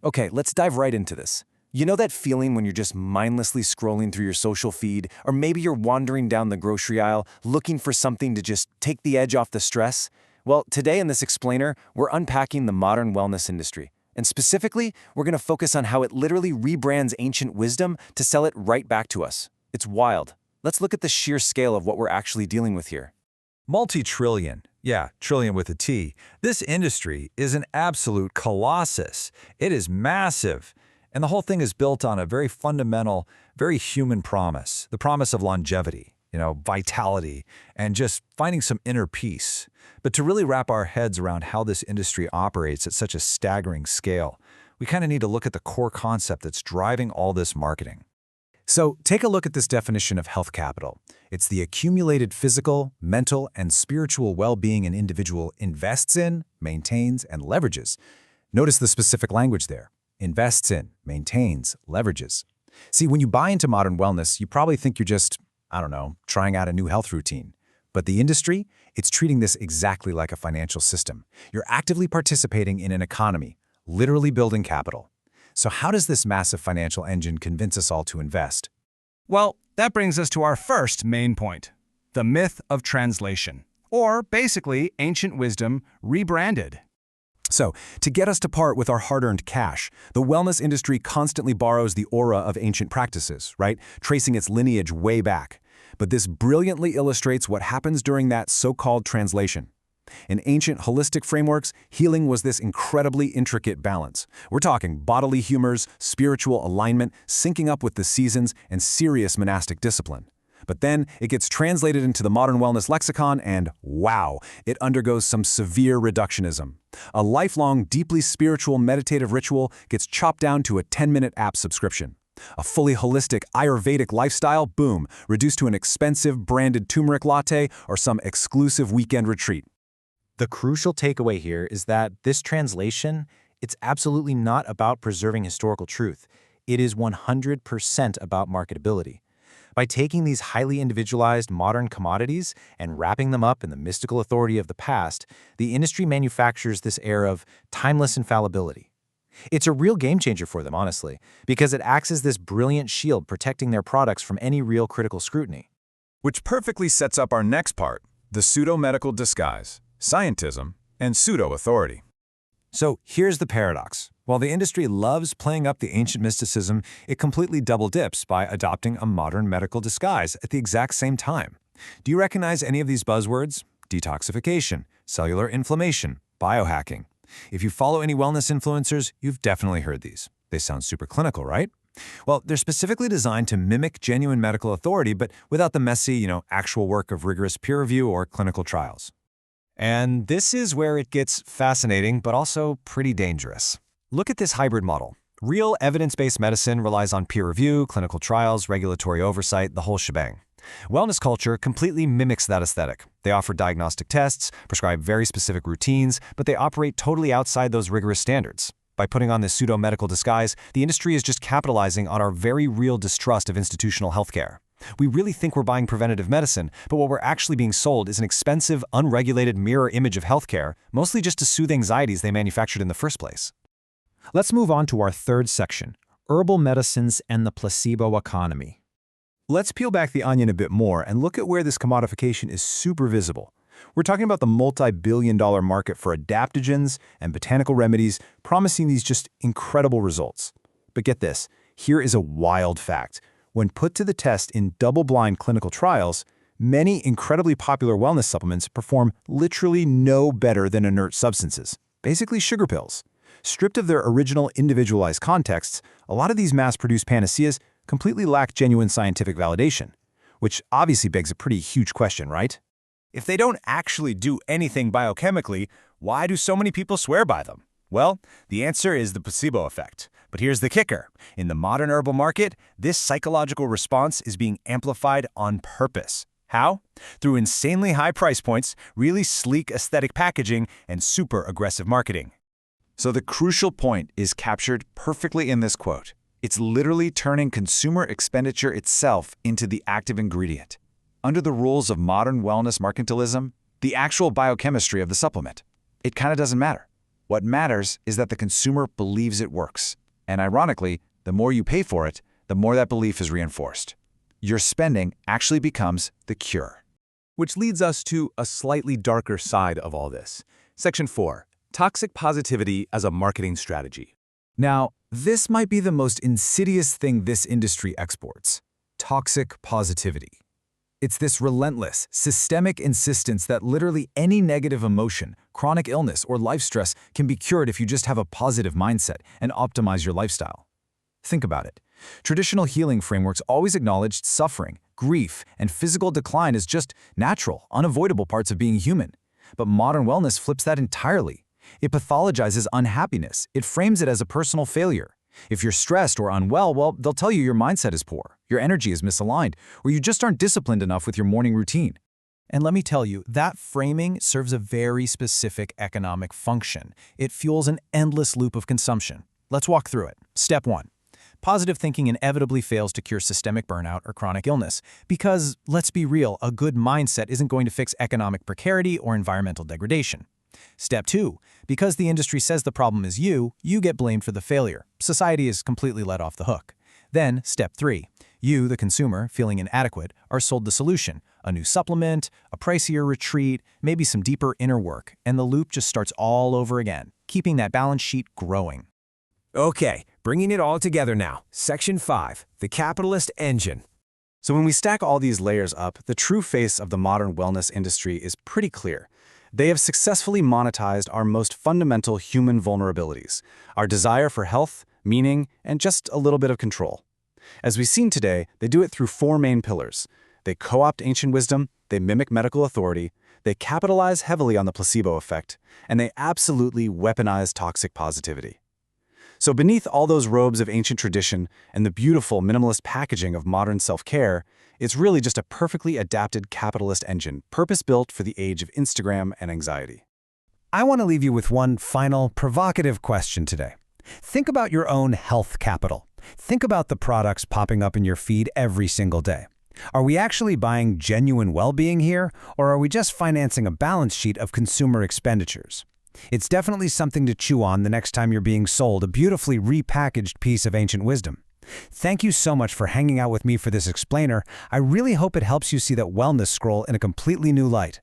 Okay, let's dive right into this. You know that feeling when you're just mindlessly scrolling through your social feed, or maybe you're wandering down the grocery aisle looking for something to just take the edge off the stress? Well, today in this explainer, we're unpacking the modern wellness industry. And specifically, we're going to focus on how it literally rebrands ancient wisdom to sell it right back to us. It's wild. Let's look at the sheer scale of what we're actually dealing with here. Multi-trillion. Yeah, trillion with a T. This industry is an absolute colossus. It is massive. And the whole thing is built on a very fundamental, very human promise. The promise of longevity, vitality, and just finding some inner peace. But to really wrap our heads around how this industry operates at such a staggering scale, we kind of need to look at the core concept that's driving all this marketing. So take a look at this definition of health capital. It's the accumulated physical, mental, and spiritual well-being an individual invests in, maintains, and leverages. Notice the specific language there. Invests in, maintains, leverages. See, when you buy into modern wellness, you probably think you're just, trying out a new health routine. But the industry, it's treating this exactly like a financial system. You're actively participating in an economy, literally building capital. So how does this massive financial engine convince us all to invest? Well, that brings us to our first main point, the myth of translation, or basically ancient wisdom rebranded. So, to get us to part with our hard-earned cash, the wellness industry constantly borrows the aura of ancient practices, right? Tracing its lineage way back. But this brilliantly illustrates what happens during that so-called translation. In ancient holistic frameworks, healing was this incredibly intricate balance. We're talking bodily humors, spiritual alignment, syncing up with the seasons, and serious monastic discipline. But then it gets translated into the modern wellness lexicon and, wow, it undergoes some severe reductionism. A lifelong, deeply spiritual meditative ritual gets chopped down to a 10-minute app subscription. A fully holistic Ayurvedic lifestyle, boom, reduced to an expensive branded turmeric latte or some exclusive weekend retreat. The crucial takeaway here is that this translation, it's absolutely not about preserving historical truth. It is 100% about marketability. By taking these highly individualized modern commodities and wrapping them up in the mystical authority of the past, the industry manufactures this air of timeless infallibility. It's a real game changer for them, honestly, because it acts as this brilliant shield protecting their products from any real critical scrutiny. Which perfectly sets up our next part, the pseudo-medical disguise, scientism, and pseudo-authority. So here's the paradox. While the industry loves playing up the ancient mysticism, it completely double dips by adopting a modern medical disguise at the exact same time. Do you recognize any of these buzzwords? Detoxification, cellular inflammation, biohacking. If you follow any wellness influencers, you've definitely heard these. They sound super clinical, right? Well, they're specifically designed to mimic genuine medical authority, but without the messy, actual work of rigorous peer review or clinical trials. And this is where it gets fascinating, but also pretty dangerous. Look at this hybrid model. Real evidence-based medicine relies on peer review, clinical trials, regulatory oversight, the whole shebang. Wellness culture completely mimics that aesthetic. They offer diagnostic tests, prescribe very specific routines, but they operate totally outside those rigorous standards. By putting on this pseudo-medical disguise, the industry is just capitalizing on our very real distrust of institutional healthcare. We really think we're buying preventative medicine, but what we're actually being sold is an expensive, unregulated mirror image of healthcare, mostly just to soothe anxieties they manufactured in the first place. Let's move on to our third section, herbal medicines and the placebo economy. Let's peel back the onion a bit more and look at where this commodification is super visible. We're talking about the multi-billion-dollar market for adaptogens and botanical remedies, promising these just incredible results. But get this, here is a wild fact. When put to the test in double-blind clinical trials, many incredibly popular wellness supplements perform literally no better than inert substances, basically sugar pills. Stripped of their original individualized contexts, a lot of these mass-produced panaceas completely lack genuine scientific validation, which obviously begs a pretty huge question, right? If they don't actually do anything biochemically, why do so many people swear by them? Well, the answer is the placebo effect. But here's the kicker. In the modern herbal market, this psychological response is being amplified on purpose. How? Through insanely high price points, really sleek aesthetic packaging, and super aggressive marketing. So the crucial point is captured perfectly in this quote. It's literally turning consumer expenditure itself into the active ingredient. Under the rules of modern wellness mercantilism, the actual biochemistry of the supplement, it kind of doesn't matter. What matters is that the consumer believes it works. And ironically, the more you pay for it, the more that belief is reinforced. Your spending actually becomes the cure. Which leads us to a slightly darker side of all this. Section 4. Toxic positivity as a marketing strategy. Now, this might be the most insidious thing this industry exports: toxic positivity. It's this relentless, systemic insistence that literally any negative emotion, chronic illness, or life stress can be cured if you just have a positive mindset and optimize your lifestyle. Think about it. Traditional healing frameworks always acknowledged suffering, grief, and physical decline as just natural, unavoidable parts of being human. But modern wellness flips that entirely. It pathologizes unhappiness. It frames it as a personal failure. If you're stressed or unwell, well, they'll tell you your mindset is poor, your energy is misaligned, or you just aren't disciplined enough with your morning routine. And let me tell you, that framing serves a very specific economic function. It fuels an endless loop of consumption. Let's walk through it. Step 1. Positive thinking inevitably fails to cure systemic burnout or chronic illness because, let's be real, a good mindset isn't going to fix economic precarity or environmental degradation. Step 2. Because the industry says the problem is you get blamed for the failure. Society is completely let off the hook. Then, step 3. You, the consumer, feeling inadequate, are sold the solution: a new supplement, a pricier retreat, maybe some deeper inner work, and the loop just starts all over again, keeping that balance sheet growing. Okay, bringing it all together now. Section 5, the capitalist engine. So when we stack all these layers up, the true face of the modern wellness industry is pretty clear. They have successfully monetized our most fundamental human vulnerabilities: our desire for health, meaning, and just a little bit of control. As we've seen today, they do it through 4 main pillars. They co-opt ancient wisdom, they mimic medical authority, they capitalize heavily on the placebo effect, and they absolutely weaponize toxic positivity. So beneath all those robes of ancient tradition and the beautiful minimalist packaging of modern self-care, it's really just a perfectly adapted capitalist engine, purpose-built for the age of Instagram and anxiety. I want to leave you with one final, provocative question today. Think about your own health capital. Think about the products popping up in your feed every single day. Are we actually buying genuine well-being here, or are we just financing a balance sheet of consumer expenditures? It's definitely something to chew on the next time you're being sold a beautifully repackaged piece of ancient wisdom. Thank you so much for hanging out with me for this explainer. I really hope it helps you see that wellness scroll in a completely new light.